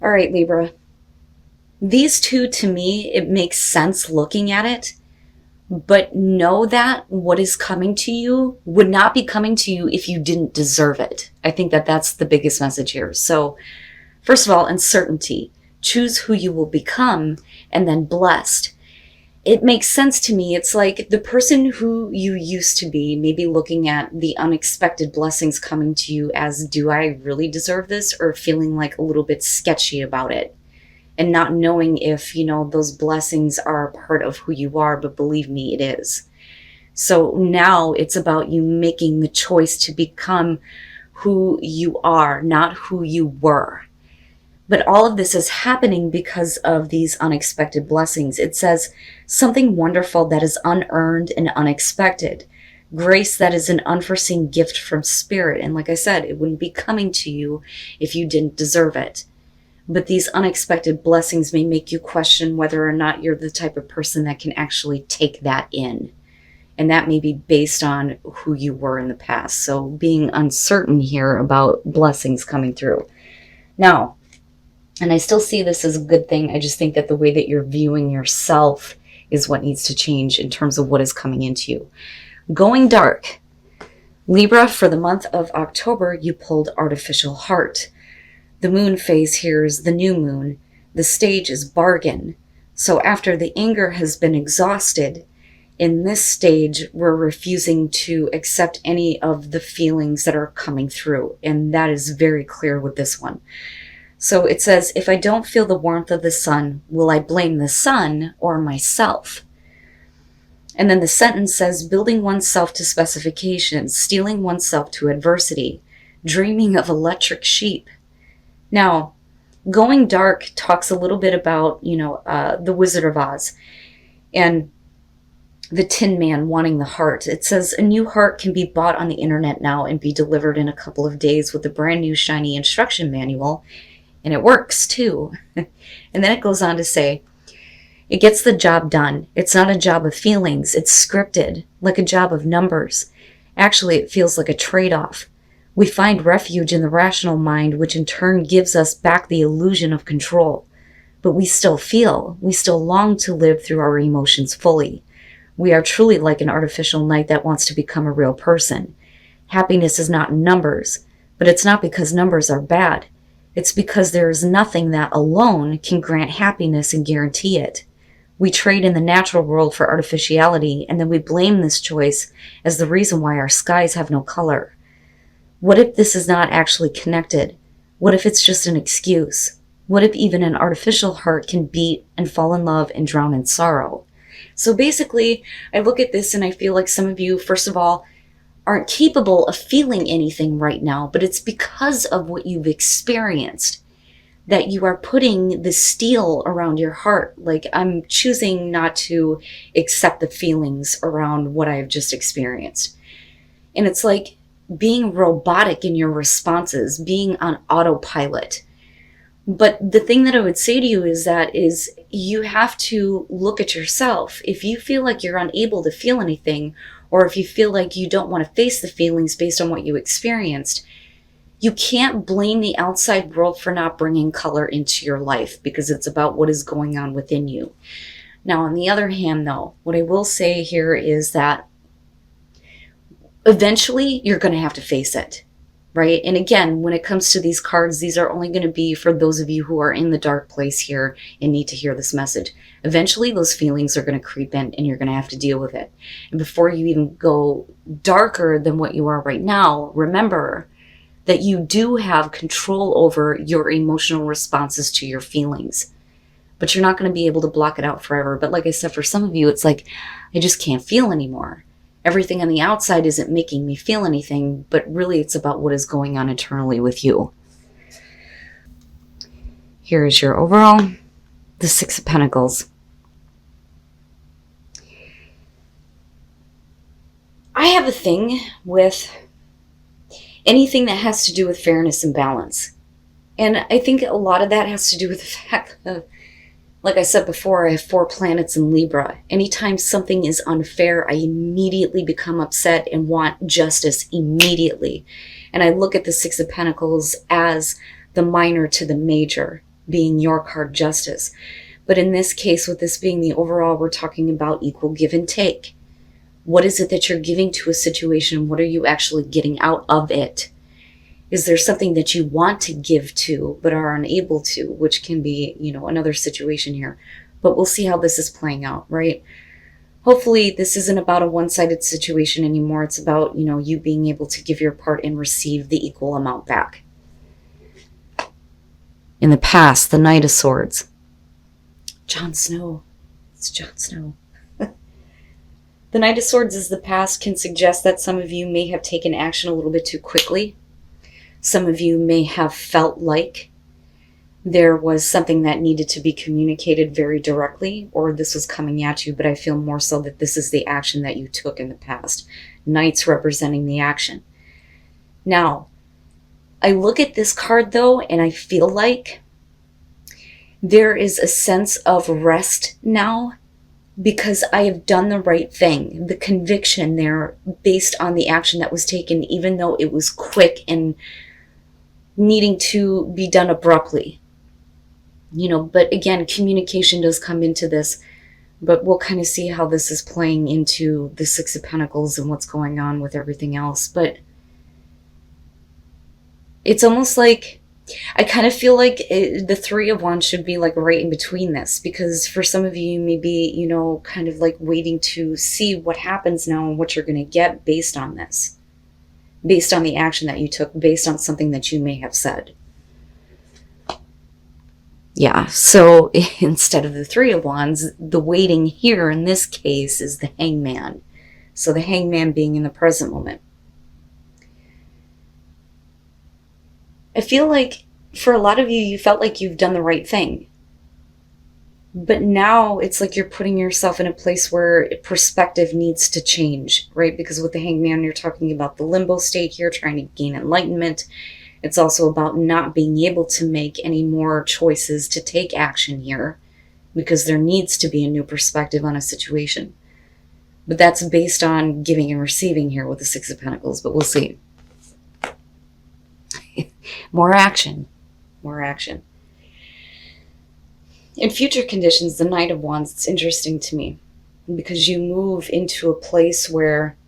All right, Libra. These two, to me, it makes sense looking at it, but know that what is coming to you would not be coming to you if you didn't deserve it. I think that that's the biggest message here. So, first of all, uncertainty. Choose who you will become, and then blessed. It makes sense to me. It's like the person who you used to be, maybe looking at the unexpected blessings coming to you as, do I really deserve this? Or feeling like a little bit sketchy about it and not knowing if, those blessings are a part of who you are, but believe me, it is. So now it's about you making the choice to become who you are, not who you were. But all of this is happening because of these unexpected blessings. It says something wonderful that is unearned and unexpected. Grace that is an unforeseen gift from spirit. And like I said, it wouldn't be coming to you if you didn't deserve it. But these unexpected blessings may make you question whether or not you're the type of person that can actually take that in. And that may be based on who you were in the past. So being uncertain here about blessings coming through. Now, and I still see this as a good thing. I just think that the way that you're viewing yourself is what needs to change in terms of what is coming into you. Going dark. Libra, for the month of October, you pulled artificial heart. The moon phase here is the new moon. The stage is bargain. So after the anger has been exhausted, in this stage, we're refusing to accept any of the feelings that are coming through. And that is very clear with this one. So it says, if I don't feel the warmth of the sun, will I blame the sun or myself? And then the sentence says, building oneself to specifications, steeling oneself to adversity, dreaming of electric sheep. Now, going dark talks a little bit about, the Wizard of Oz and the Tin Man wanting the heart. It says a new heart can be bought on the internet now and be delivered in a couple of days with a brand new shiny instruction manual. And it works too. And then it goes on to say, it gets the job done. It's not a job of feelings. It's scripted, like a job of numbers. Actually, it feels like a trade-off. We find refuge in the rational mind, which in turn gives us back the illusion of control. But we still feel. We still long to live through our emotions fully. We are truly like an artificial knight that wants to become a real person. Happiness is not in numbers, but it's not because numbers are bad. It's because there is nothing that alone can grant happiness and guarantee it. We trade in the natural world for artificiality, and then we blame this choice as the reason why our skies have no color. What if this is not actually connected? What if it's just an excuse? What if even an artificial heart can beat and fall in love and drown in sorrow? So basically, I look at this and I feel like some of you, first of all, aren't capable of feeling anything right now, but it's because of what you've experienced that you are putting the steel around your heart. Like, I'm choosing not to accept the feelings around what I've just experienced. And it's like being robotic in your responses, being on autopilot. But the thing that I would say to you is you have to look at yourself. If you feel like you're unable to feel anything, or if you feel like you don't want to face the feelings based on what you experienced, you can't blame the outside world for not bringing color into your life, because it's about what is going on within you. Now, on the other hand, though, what I will say here is that eventually you're going to have to face it, right? And again, when it comes to these cards, these are only going to be for those of you who are in the dark place here and need to hear this message. Eventually, those feelings are going to creep in and you're going to have to deal with it. And before you even go darker than what you are right now, remember that you do have control over your emotional responses to your feelings. But you're not going to be able to block it out forever. But like I said, for some of you, it's like, I just can't feel anymore. Everything on the outside isn't making me feel anything, but really it's about what is going on internally with you. Here is your overall, the Six of Pentacles. I have a thing with anything that has to do with fairness and balance. And I think a lot of that has to do with the fact that, like I said before, I have 4 planets in Libra. Anytime something is unfair, I immediately become upset and want justice immediately. And I look at the Six of Pentacles as the minor to the major. being your card justice. But in this case, with this being the overall, we're talking about equal give and take. What is it that you're giving to a situation? What are you actually getting out of it? Is there something that you want to give to but are unable to, which can be, another situation here. But we'll see how this is playing out, right? Hopefully this isn't about a one-sided situation anymore. It's about, you being able to give your part and receive the equal amount back. In the past, the Knight of Swords. Jon Snow. It's Jon Snow. The Knight of Swords is the past, can suggest that some of you may have taken action a little bit too quickly. Some of you may have felt like there was something that needed to be communicated very directly, or this was coming at you, but I feel more so that this is the action that you took in the past. Knights representing the action. Now, I look at this card though, and I feel like there is a sense of rest now because I have done the right thing. The conviction there based on the action that was taken, even though it was quick and needing to be done abruptly. But again, communication does come into this, but we'll kind of see how this is playing into the Six of Pentacles and what's going on with everything else. But it's almost like, I kind of feel like the Three of Wands should be like right in between this, because for some of you may be, kind of like waiting to see what happens now and what you're going to get based on this, based on the action that you took, based on something that you may have said. Yeah, so instead of the Three of Wands, the waiting here in this case is the Hangman. So the Hangman being in the present moment. I feel like for a lot of you, you felt like you've done the right thing. But now it's like you're putting yourself in a place where perspective needs to change, right? Because with the Hangman, you're talking about the limbo state here, trying to gain enlightenment. It's also about not being able to make any more choices to take action here, because there needs to be a new perspective on a situation. But that's based on giving and receiving here with the Six of Pentacles, but we'll see. More action. More action. In future conditions, the Knight of Wands, it's interesting to me because you move into a place where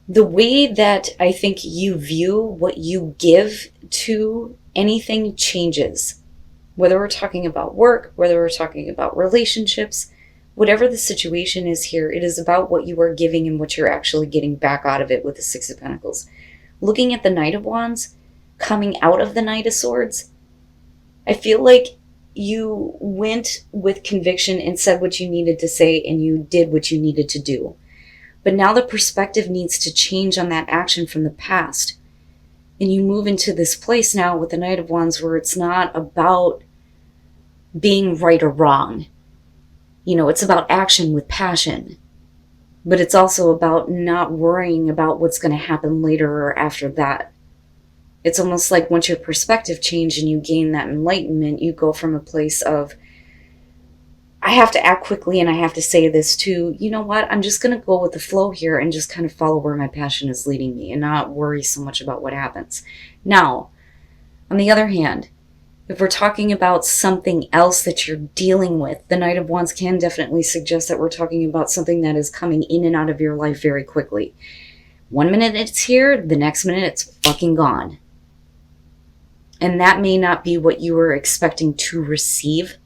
the way that I think you view what you give to anything changes. Whether we're talking about work, whether we're talking about relationships, whatever the situation is here, it is about what you are giving and what you're actually getting back out of it with the Six of Pentacles. Looking at the Knight of Wands, coming out of the Knight of Swords, I feel like you went with conviction and said what you needed to say and you did what you needed to do. But now the perspective needs to change on that action from the past. And you move into this place now with the Knight of Wands where it's not about being right or wrong. It's about action with passion. But it's also about not worrying about what's going to happen later or after that. It's almost like once your perspective changed and you gain that enlightenment, you go from a place of, I have to act quickly and I have to say this to, you know what, I'm just going to go with the flow here and just kind of follow where my passion is leading me and not worry so much about what happens. Now, on the other hand, if we're talking about something else that you're dealing with, the Knight of Wands can definitely suggest that we're talking about something that is coming in and out of your life very quickly. 1 minute it's here, the next minute it's fucking gone. And that may not be what you were expecting to receive.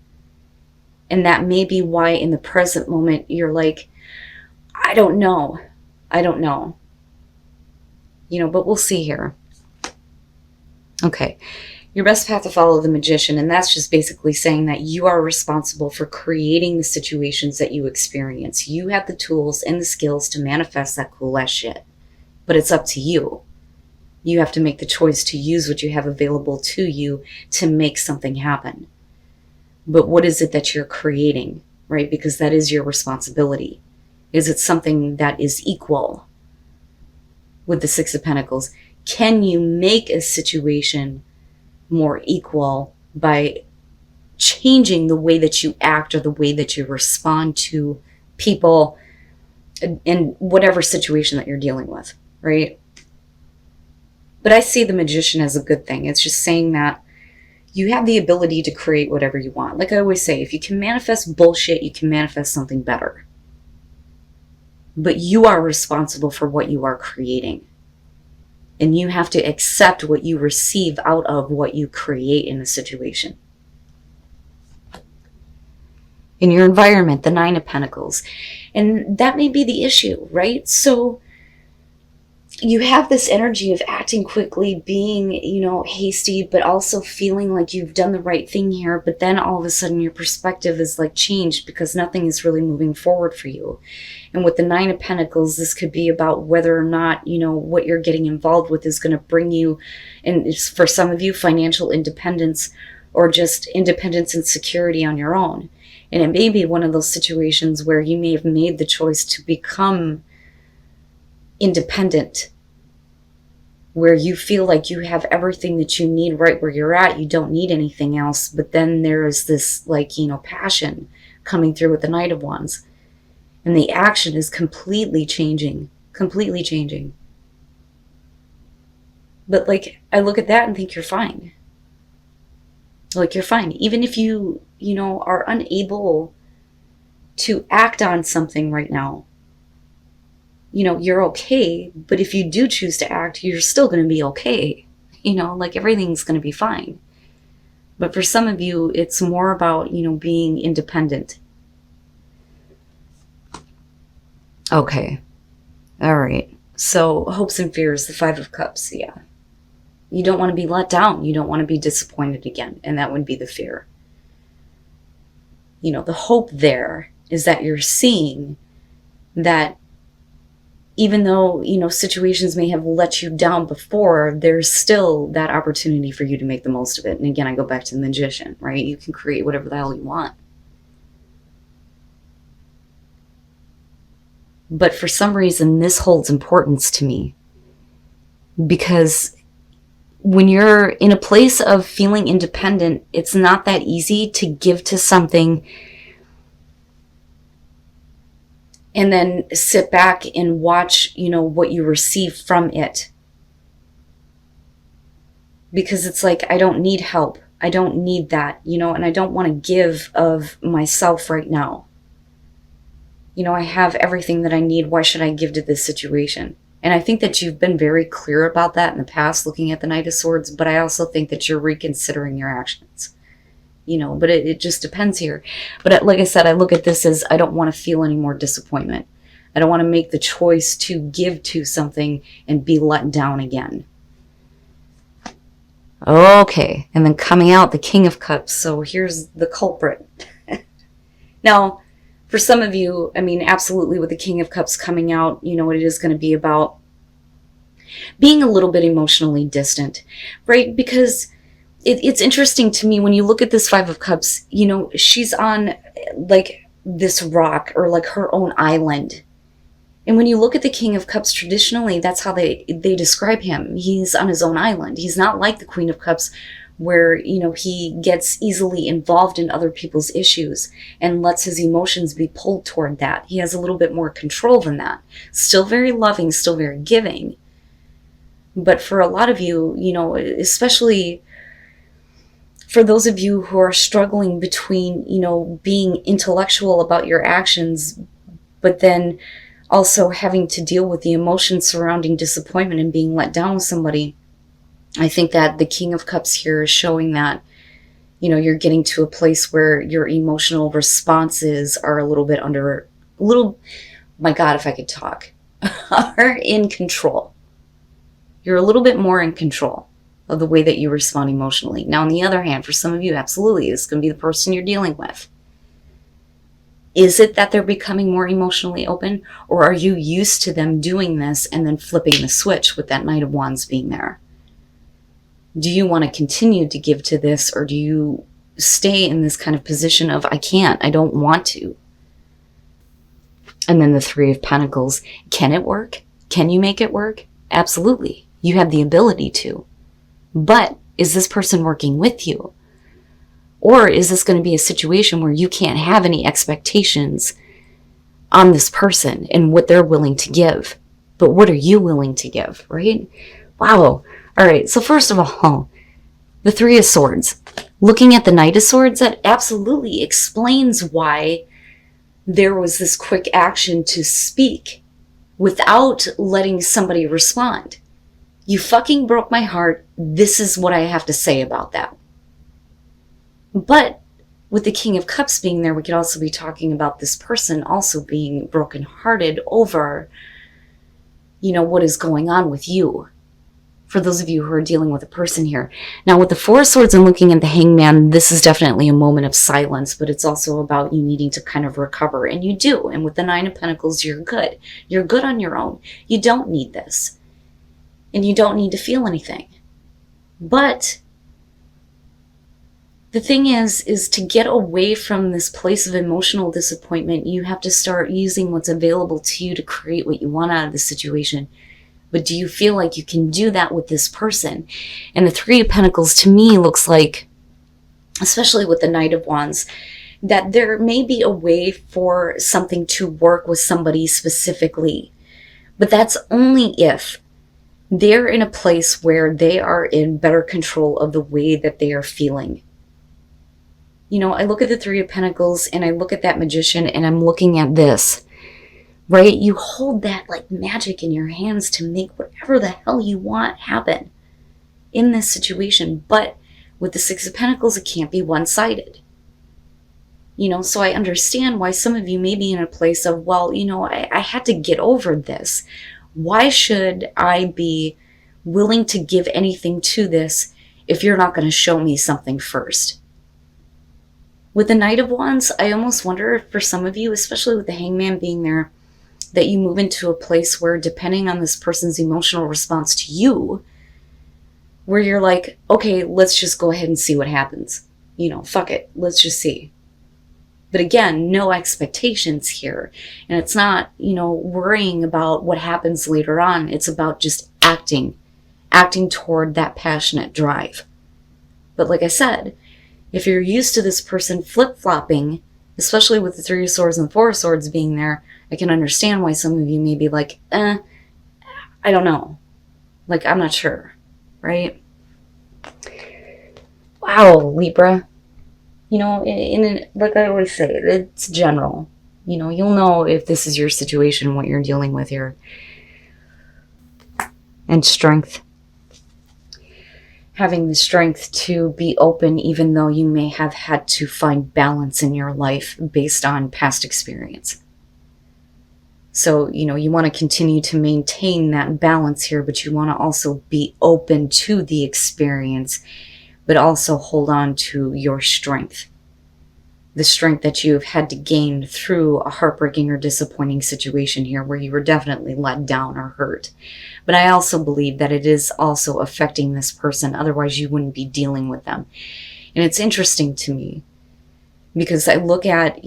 And that may be why in the present moment you're like, I don't know. But we'll see here. Okay. Your best path to follow the Magician, and that's just basically saying that you are responsible for creating the situations that you experience. You have the tools and the skills to manifest that cool ass shit. But it's up to you. You have to make the choice to use what you have available to you to make something happen. But what is it that you're creating, right? Because that is your responsibility. Is it something that is equal with the Six of Pentacles? Can you make a situation more equal by changing the way that you act or the way that you respond to people in whatever situation that you're dealing with, right? But I see the Magician as a good thing. It's just saying that you have the ability to create whatever you want. Like I always say, if you can manifest bullshit, you can manifest something better. But you are responsible for what you are creating. And you have to accept what you receive out of what you create in a situation. In your environment, the Nine of Pentacles. And that may be the issue, right? So you have this energy of acting quickly, being, hasty, but also feeling like you've done the right thing here. But then all of a sudden your perspective is like changed because nothing is really moving forward for you. And with the Nine of Pentacles, this could be about whether or not, what you're getting involved with is going to bring you, and it's for some of you, financial independence or just independence and security on your own. And it may be one of those situations where you may have made the choice to become independent, where you feel like you have everything that you need right where you're at. You don't need anything else. But then there is this passion coming through with the Knight of Wands. And the action is completely changing. Completely changing. But I look at that and think you're fine. You're fine. Even if you, are unable to act on something right now, you're okay. But if you do choose to act, you're still going to be okay. Everything's going to be fine. But for some of you, it's more about, being independent. Okay. All right. So hopes and fears, the Five of Cups. Yeah. You don't want to be let down. You don't want to be disappointed again. And that would be the fear. The hope there is that you're seeing that even though, situations may have let you down before, there's still that opportunity for you to make the most of it. And again, I go back to the Magician, right? You can create whatever the hell you want. But for some reason, this holds importance to me. Because when you're in a place of feeling independent, it's not that easy to give to something and then sit back and watch, what you receive from it. Because it's like, I don't need help. I don't need that, and I don't want to give of myself right now. I have everything that I need. Why should I give to this situation? And I think that you've been very clear about that in the past, looking at the Knight of Swords, but I also think that you're reconsidering your actions. But it just depends here. But like I said, I look at this as I don't want to feel any more disappointment. I don't want to make the choice to give to something and be let down again. Okay, and then coming out, the King of Cups. So here's the culprit. Now, for some of you, absolutely with the King of Cups coming out, it is going to be about being a little bit emotionally distant, right? Because it's interesting to me when you look at this Five of Cups, she's on this rock or her own island. And when you look at the King of Cups, traditionally, that's how they describe him. He's on his own island. He's not like the Queen of Cups where, he gets easily involved in other people's issues and lets his emotions be pulled toward that. He has a little bit more control than that. Still very loving, still very giving. But for a lot of you, especially for those of you who are struggling between, being intellectual about your actions, but then also having to deal with the emotions surrounding disappointment and being let down with somebody, I think that the King of Cups here is showing that, you're getting to a place where your emotional responses are my God, if I could talk, are in control. You're a little bit more in control of the way that you respond emotionally. Now, on the other hand, for some of you, absolutely, it's going to be the person you're dealing with. Is it that they're becoming more emotionally open, or are you used to them doing this and then flipping the switch with that Knight of Wands being there? Do you want to continue to give to this, or do you stay in this kind of position of, I can't, I don't want to? And then the Three of Pentacles. Can it work? Can you make it work? Absolutely. You have the ability to. But is this person working with you? Or is this going to be a situation where you can't have any expectations on this person and what they're willing to give? But what are you willing to give, right? Wow. All right, so first of all, the Three of Swords. Looking at the Knight of Swords, that absolutely explains why there was this quick action to speak without letting somebody respond. You fucking broke my heart. This is what I have to say about that. But with the King of Cups being there, we could also be talking about this person also being brokenhearted over, what is going on with you. For those of you who are dealing with a person here. Now, with the Four of Swords and looking at the Hangman, this is definitely a moment of silence, but it's also about you needing to kind of recover, and you do. And with the Nine of Pentacles, you're good. You're good on your own. You don't need this, and you don't need to feel anything. But the thing is to get away from this place of emotional disappointment, you have to start using what's available to you to create what you want out of the situation. But do you feel like you can do that with this person? And the Three of Pentacles to me looks like, especially with the Knight of Wands, that there may be a way for something to work with somebody specifically. But that's only if they're in a place where they are in better control of the way that they are feeling. I look at the Three of Pentacles and I look at that Magician and I'm looking at this. Right? You hold that like magic in your hands to make whatever the hell you want happen in this situation. But with the Six of Pentacles, it can't be one-sided. So I understand why some of you may be in a place of, well, I had to get over this. Why should I be willing to give anything to this if you're not going to show me something first? With the Knight of Wands, I almost wonder if for some of you, especially with the Hangman being there, that you move into a place where, depending on this person's emotional response to you, where you're like, okay, let's just go ahead and see what happens. Fuck it. Let's just see. But again, no expectations here. And it's not, worrying about what happens later on. It's about just acting toward that passionate drive. But like I said, if you're used to this person flip-flopping, especially with the Three of Swords and the Four of Swords being there, I can understand why some of you may be like, I don't know. Like, I'm not sure, right? Wow, Libra. Like I always say, it's general. You'll know if this is your situation, what you're dealing with here. And strength. Having the strength to be open even though you may have had to find balance in your life based on past experience. So, you want to continue to maintain that balance here, but you want to also be open to the experience, but also hold on to your strength. The strength that you've had to gain through a heartbreaking or disappointing situation here where you were definitely let down or hurt. But I also believe that it is also affecting this person, otherwise you wouldn't be dealing with them. And it's interesting to me because I look at,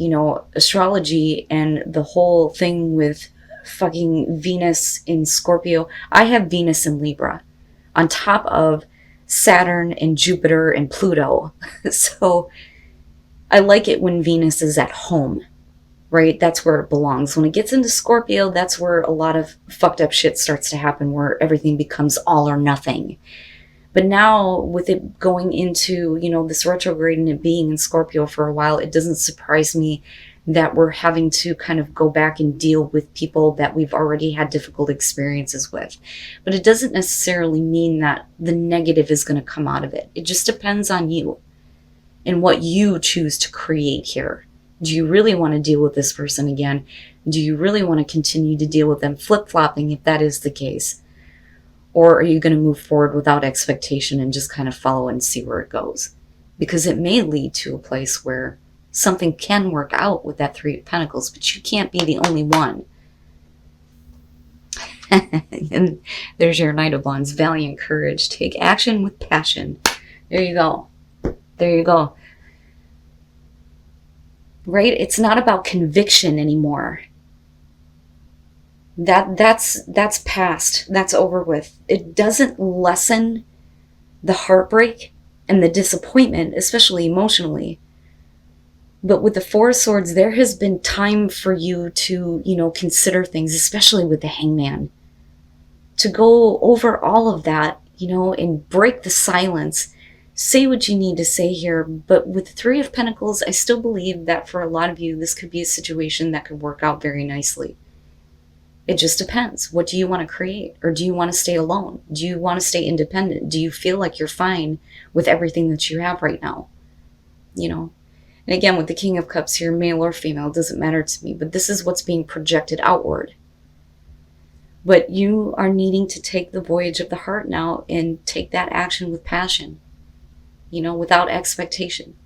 astrology and the whole thing with fucking Venus in Scorpio. I have Venus in Libra on top of Saturn and Jupiter and Pluto. So I like it when Venus is at home, right? That's where it belongs. When it gets into Scorpio, that's where a lot of fucked up shit starts to happen, where everything becomes all or nothing. But now with it going into, this retrograde and it being in Scorpio for a while, it doesn't surprise me that we're having to kind of go back and deal with people that we've already had difficult experiences with. But it doesn't necessarily mean that the negative is going to come out of it. It just depends on you and what you choose to create here. Do you really want to deal with this person again? Do you really want to continue to deal with them flip-flopping if that is the case? Or are you going to move forward without expectation and just kind of follow and see where it goes? Because it may lead to a place where something can work out with that Three of Pentacles, but you can't be the only one. And there's your Knight of Wands, valiant courage, take action with passion. There you go. There you go. Right? It's not about conviction anymore. That's past. That's over with. It doesn't lessen the heartbreak and the disappointment, especially emotionally. But with the Four of Swords, there has been time for you to, consider things, especially with the Hangman. To go over all of that, and break the silence. Say what you need to say here. But with the Three of Pentacles, I still believe that for a lot of you, this could be a situation that could work out very nicely. It just depends. What do you want to create? Or do you want to stay alone? Do you want to stay independent? Do you feel like you're fine with everything that you have right now? And again, with the King of Cups here, male or female, doesn't matter to me. But this is what's being projected outward. But you are needing to take the voyage of the heart now and take that action with passion, without expectation.